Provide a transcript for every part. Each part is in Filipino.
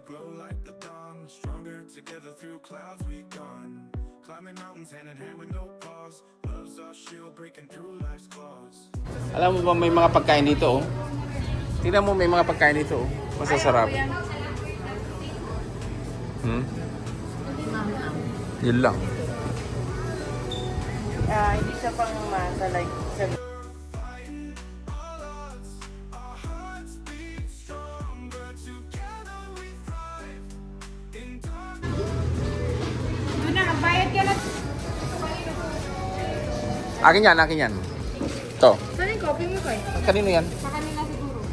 Glow like the dawn, stronger together through clouds we gone. Climbing mountains hand in hand with no pause. Love's our shield breaking through life's claws. Alam mo ba may mga pagkain dito oh? Tingnan mo may mga pagkain dito oh. Masasarap. Yun lang. Hindi siya pang masa like Fighting all odds, our hearts beat stronger. Together we thrive. In dark Doon na, magbayad ka na. Akin yan. Ito. Saan yung coffee mo ko eh? Kanino yan? Sa kanila siguro.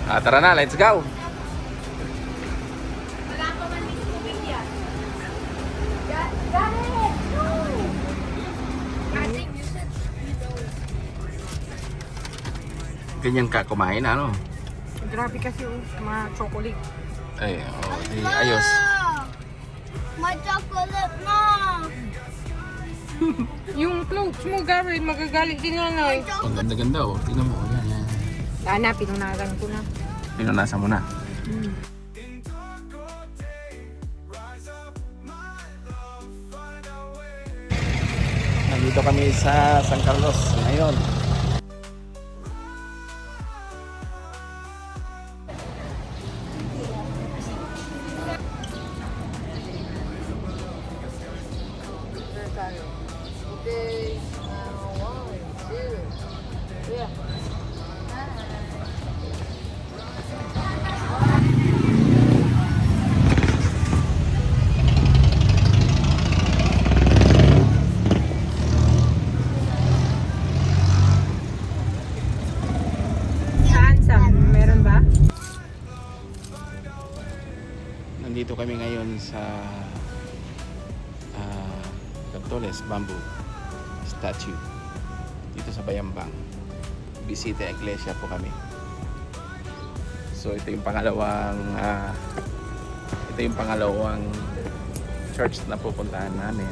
Tara na, let's go. Wala pa man dito tubig yan. Got it! No! I think you should eat those. Ganyan ka kumain, ano? Grabe kasi yung mga chocolate. Ay, oh, di, ayos. My chocolate, no! Yung clothes mo, Gary, magagalit din nanay. Ang ganda-ganda, oh. Tingnan mo, yan. Sana, pinunagan ko na. Pinunasan mo na. in dark or day, rise up, my love, find our way. Nandito kami sa San Carlos ngayon. Okay, 1, 2, 3. Saan? Meron ba? Nandito kami ngayon sa Cantoles Bamboo Statue dito sa Bayambang. Bisita Iglesia po kami. So ito yung pangalawang church na pupuntahan namin.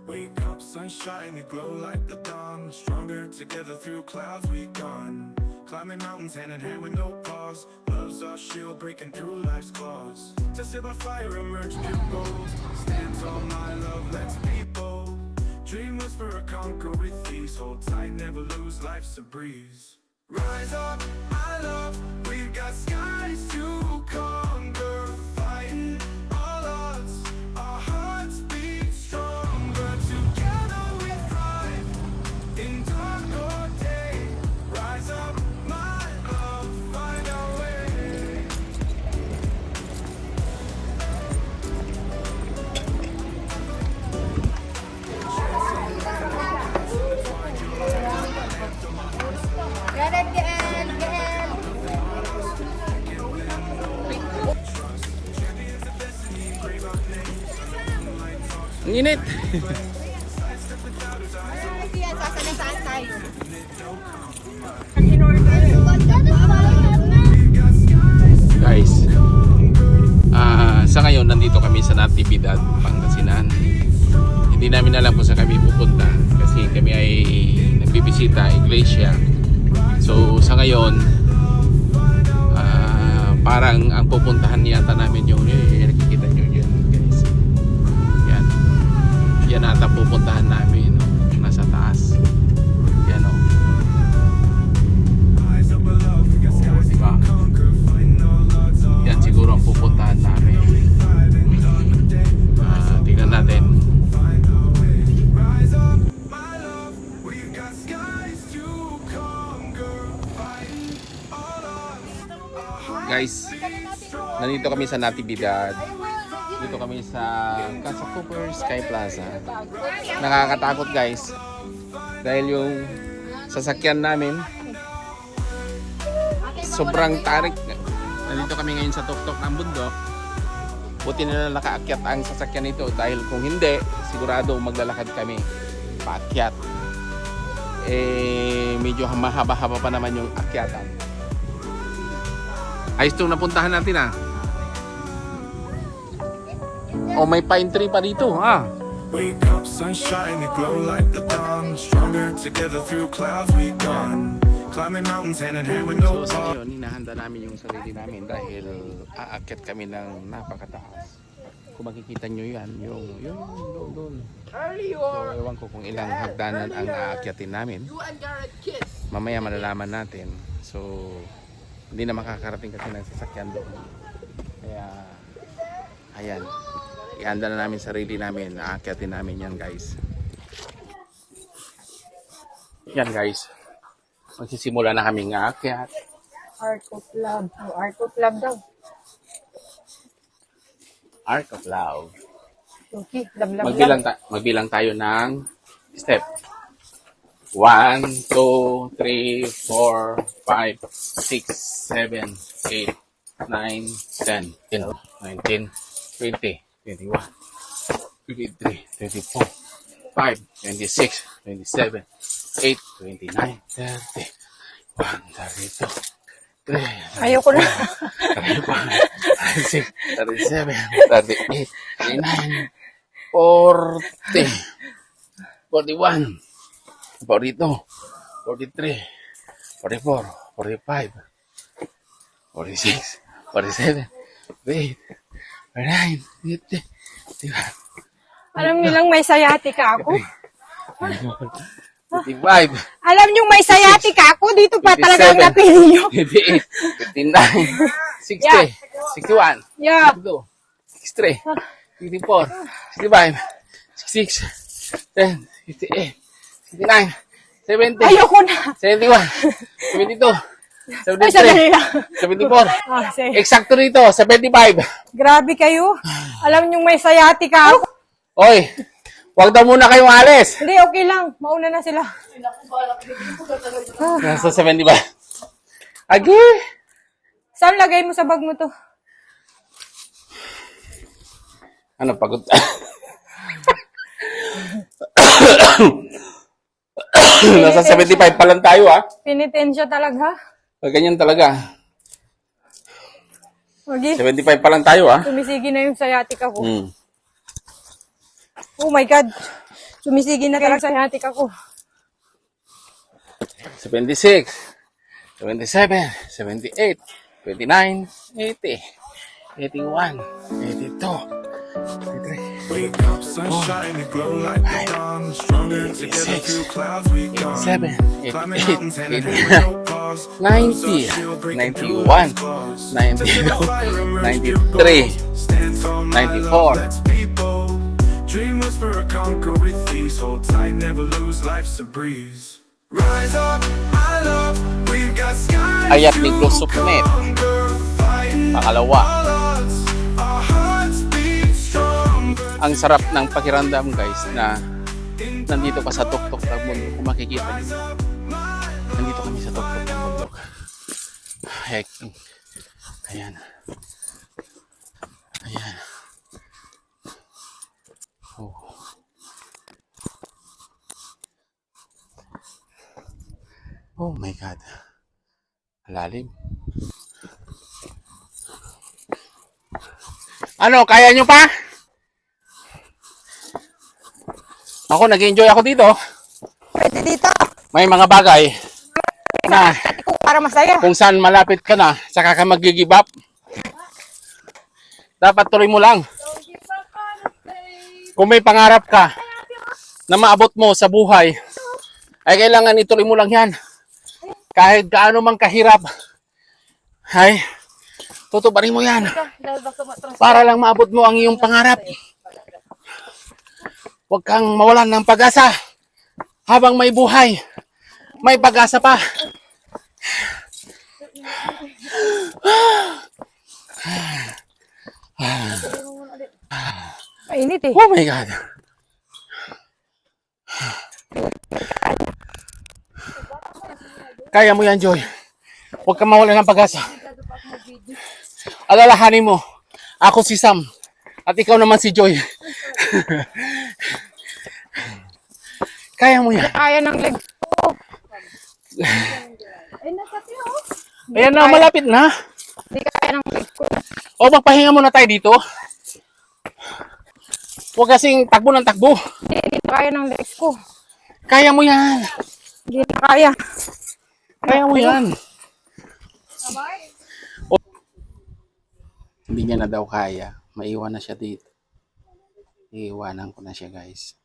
Wake up, sunshine, we glow like the dawn. Stronger together through clouds we gone. Climbing mountains hand in hand with no pause. Love's our shield breaking through life's claws. Tested by fire, emerge new goals. Stand tall, my love, let's be bold. Dream whisperer, conquer with ease. Hold tight, never lose, life's a breeze. Rise up, my love, we've got skies to conquer. Fighting all odds, our hearts beat stronger. Together we thrive, in dark or day. Rise up, my love, find our way. Get it, get it, get it. Ang init! Yan, sasalitaan tayo. Guys, sa ngayon nandito kami sa Natividad, Pangasinan. Hindi namin alam kung saan kami pupunta kasi kami ay nagbibisita iglesia. So sa ngayon parang ang pupuntahan yata namin yung nakikita nyo yun guys. Yan ata pupuntahan namin, no? Nasa taas. Yan o. Eyes up above, we got skies to Diba? conquer. Fighting all odds, our Yan siguro ang pupuntahan namin. Tingnan natin. find our way. Rise up, my love, we've got skies to conquer. Fighting all odds, our hearts Guys, nandito kami sa Natividad. Dito kami sa Casa Cooper Sky Plaza. Nakakatakot guys. Dahil yung sasakyan namin sobrang tarik. Nandito kami ngayon sa tuktok ng bundok. Buti na lang nakaakyat ang sasakyan nito dahil kung hindi, sigurado maglalakad kami paakyat. Medyo mahaba-haba pa naman yung akyatan. Ayos itong napuntahan natin ah. Oh, may pine tree pa dito ha. Wake up, sunshine, we glow like the dawn. Strong Stronger together through clouds we gone. Climbing mountains hand in hand with no So sa pause. ngayon, hinahanda namin yung sarili namin dahil aakyat kami ng napakataas. Kung makikita nyo yan, yung doon. So ewan ko kung ilang hagdanan ang aakyatin namin. Mamaya malalaman natin. So hindi na makakarating kasi ng sasakyan doon. Kaya ayan, ihanda na namin sarili namin, aakyatin namin yan guys. Yan guys, magsisimula na kaming aakyat. Art of love. Oh, art of love daw. Arc of Love. Okay, love. Magbilang tayo ng step. 1, 2, 3, 4, 5, 6, 7, 8, 9, 10, 19, 20, 21, 23, 24, 5, 26, 27, 8, 29, 30, 1, 32, Ayoko na. 36, 37, 38, 39, 40, 41, 42, 43, 44, 45, 46, 47, 48, 49, 50, 51, Alam nilang may sayatika ako. 55, Alam niyo may sayatika ako. Dito pa 57. talagang napili niyo. 58, 59, 60, 61, Yeah. 62, 63, 64, 65, 66, 10, 58, 69, 70, Ayoko na. 71, 72, Ay, sandali 73, lang. 74. Ah, sige. Eksakto rito, 75. Grabe kayo. Alam niyo may sayatika ako. Oy, wag daw muna kayong alis. Hindi, okay lang. Mauna na sila. Nasa 75. Agi! Saan lagay mo sa bag mo to? Ano, pagod? Nasa 75 pa lang tayo, ha? Pinitensya talaga. Ganyan talaga. Okay. 75 pa lang tayo, ha? Sumisigi na yung sayatika ko. Hmm. Oh my God. Sumisigi na talaga sa sayatika ko. 76, 77, 78, 29, 80, 81, 82, 83, Wake up, sunshine, it glow like the dawn. Stronger together 86, through clouds we gone. 87, Climbing 88, mountains hand in hand with no pause. 90, 91, 92, 93, Stand tall, my 94. love, let's be bold. Dream whisper, conquer with ease. Hold tight, never lose, life's a breeze. Rise up, my love, we've got skies Ayat ni to Glosupnet. conquer. Fighting Pangalawa. all odds, our hearts beat stronger. Ang sarap ng pakiramdam guys na nandito ka sa tuktok ng mundo. Kung makikita niyo, nandito kami sa tuktok ng mundo. Heck. Ayan. Ayan. Oh. Oh my God. Lalim. Ano, kaya nyo pa? Ako, nag-enjoy ako dito. Pwede dito. May mga bagay na Para masaya. kung saan malapit ka na, saka ka mag-give up. Dapat tuloy mo lang. Kung may pangarap ka na maabot mo sa buhay, ay kailangan ituloy mo lang yan. Kahit gaano mang kahirap, ay tutuparin mo yan. Para lang maabot mo ang iyong pangarap. Huwag kang mawalan ng pag-asa. Habang may buhay, may pag-asa pa. Mainit eh. Oh my God. Kaya mo yan, Joy. Huwag kang mawalan ng pag-asa. Alalahanin mo, ako si Sam, at ikaw naman si Joy. Kaya mo yan. Kaya ng leg. Ayan na, malapit na. Hindi kaya ng leg ko. O, magpahinga muna tayo dito. Huwag kasing takbo ng takbo. Hindi kaya ng legs ko. Kaya mo yan! Hindi na kaya. Kaya mo yan! Hindi niya na daw kaya. Maiwan na siya dito. Iiwanan ko na siya, guys.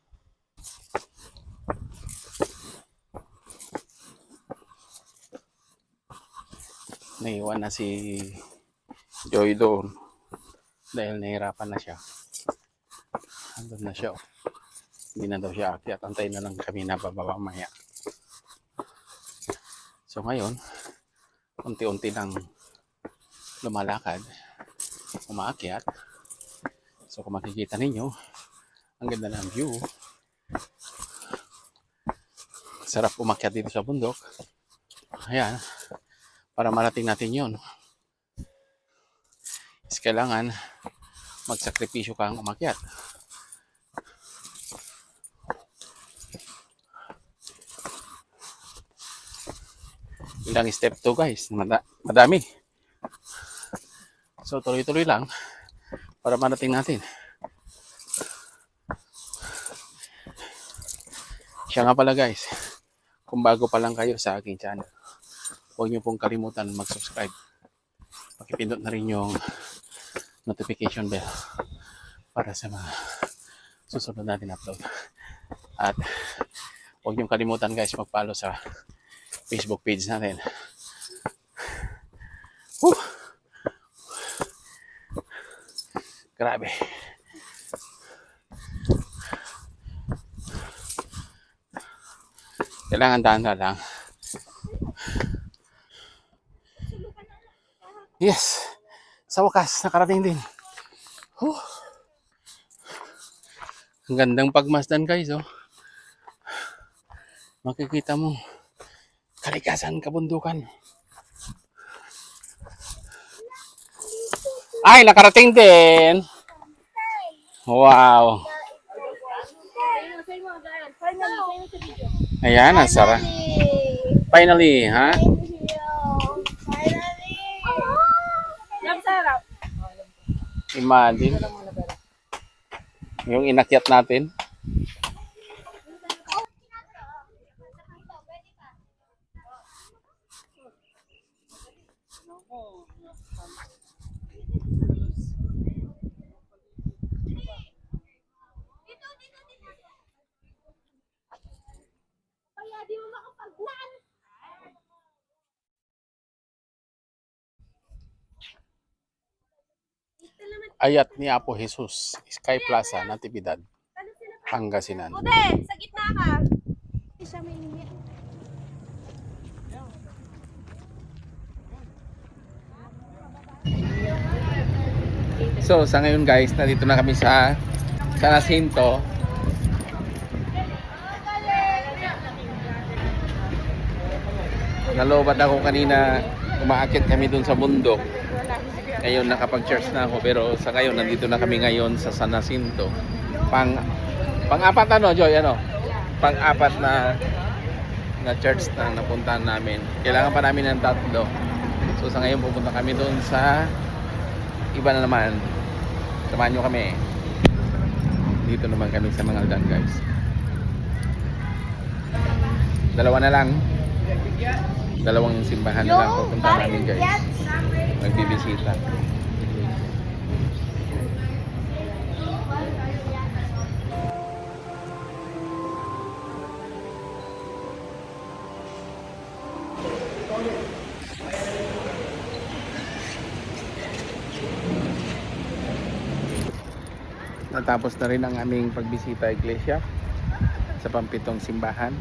Naiwan na si Joy doon. Dahil nahirapan na siya. Andun na siya. Hindi na daw siya akyat. Antay na lang kami na bababa maya. So ngayon, unti-unti lang lumalakad. Umaakyat. So kung makikita ninyo, ang ganda ng view. Sarap umakyat dito sa bundok. Ayan. Para marating natin yun, is kailangan magsakripisyo kang umakyat. Ilang step to, guys. Madami. So tuloy-tuloy lang para marating natin. Siya nga pala, guys, kung bago pa lang kayo sa aking channel, huwag niyo pong kalimutan mag-subscribe. Pakipindot na rin yung notification bell para sa mga susunod natin upload. At huwag niyo kalimutan, guys, mag-follow sa Facebook page natin. Whew! Grabe. Kailangan dahan-dahan lang. Yes, sa wakas, nakarating din. Ang gandang pagmasdan, guys, oh. Makikita mo, kalikasan, kabundukan. Ay, nakarating din. Wow. Ayan, ang sarap. Finally, ha? Imagine. Yung inakyat natin. Ayat ni Apo Jesus, Sky Plaza, Natividad, Pangasinan. Bude, sa gitna ka. Siya may init. So, sa ngayon, guys, nandito na kami sa San Jacinto. Nalobat ako kanina, umaakit kami dun sa bundok. Ngayon nakapag-church na ako, pero sa ngayon nandito na kami ngayon sa San Jacinto. Pang-apat ano, Joy, ano? Pang-apat na church na napuntahan namin. Kailangan pa namin ng 3. So sa ngayon pupunta kami doon sa iba na naman. Samahan nyo kami. Dito naman kami sa Mangaldan, guys. 2 na lang. 2 simbahan na lang pupunta namin, guys. Magbibisita. Natapos na rin ang aming pagbisita iglesia sa pampitong simbahan.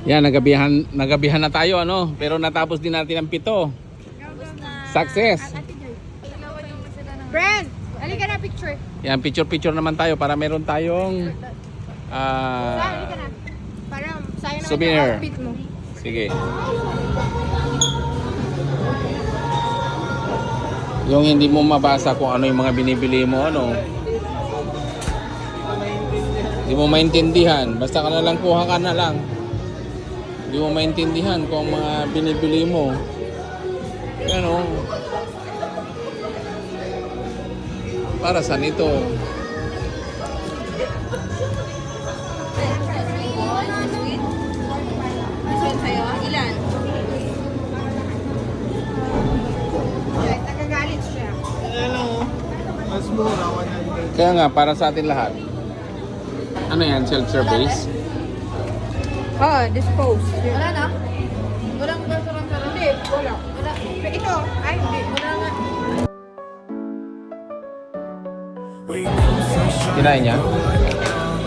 Yan, nagabihan na tayo, ano, pero natapos din natin ang 7. Success. Friend, halika na picture. Yan, picture naman tayo para meron tayong Halika na. Para sayang naman souvenir. yung outfit mo. Sige. Yung hindi mo mabasa kung ano yung mga binibili mo, ano. Hindi mo maintindihan. Basta ka na lang, kuha ka na lang. Hindi mo maintindihan kung mga binibili mo. Ano. Para saan ito? Kaya nga, para sa atin lahat. Ano yan? Self-service? Oh, dispose. Wala na? Walang restaurant-restaurant? Hindi, wala. Wala. Ito, ay hindi. Wala nga. Wake up, sunshine. Kinain niya?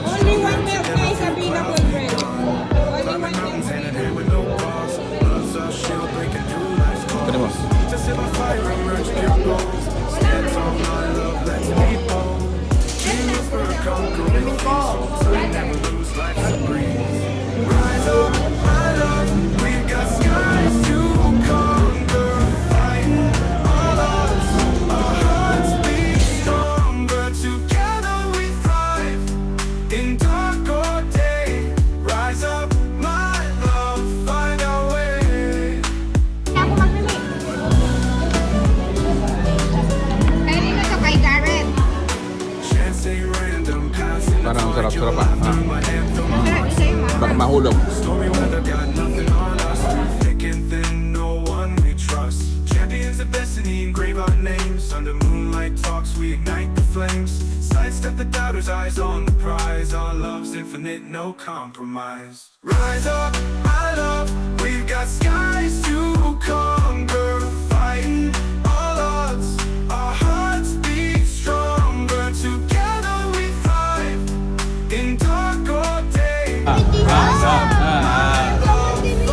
Only one milk na is available, friend. Only one milk. Hand in hand with no pause. Love's our shield breaking through life's calls. Pwede mo. To sit by fire, emerge pure goals. Stand tall, my love, let's be bold. Dreamers for a conquering soul. Time never lose, life's a breeze. Rise up, my love, we've got skies to conquer. Fighting all odds, our hearts beat stronger. Together we thrive, in dark or day. Rise up, my love, find our way. Ako mag-relate. Kaya dito sa kay Garrett. Chance ain't random, passing. Parang sarap-sarap ah. My anthem. Masarap isa yung Baka mahulog. Stormy weather got nothing on us. Thick and thin, no one we trust. Champions of destiny, engrave our names. Under moonlight talks, we ignite the flames. Sidestep the doubters, eyes on the prize. Our love's infinite, no compromise. Rise up, my love, we've got skies to conquer. Fighting all odds, our hearts beat stronger. Together we thrive, in dark or day. Rise up, find our way.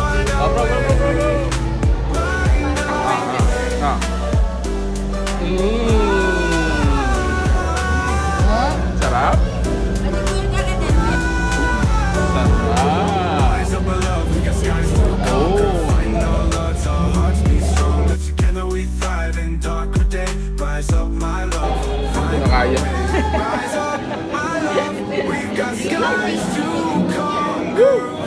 Ah. Sarap. Sarap. Rise up, my love, we got skies to conquer. Oh. Fighting all odds, our hearts beat stronger. Together we thrive in dark or day. Rise up, my love, Hindi find na kaya. Rise up, my love, we've got skies to conquer.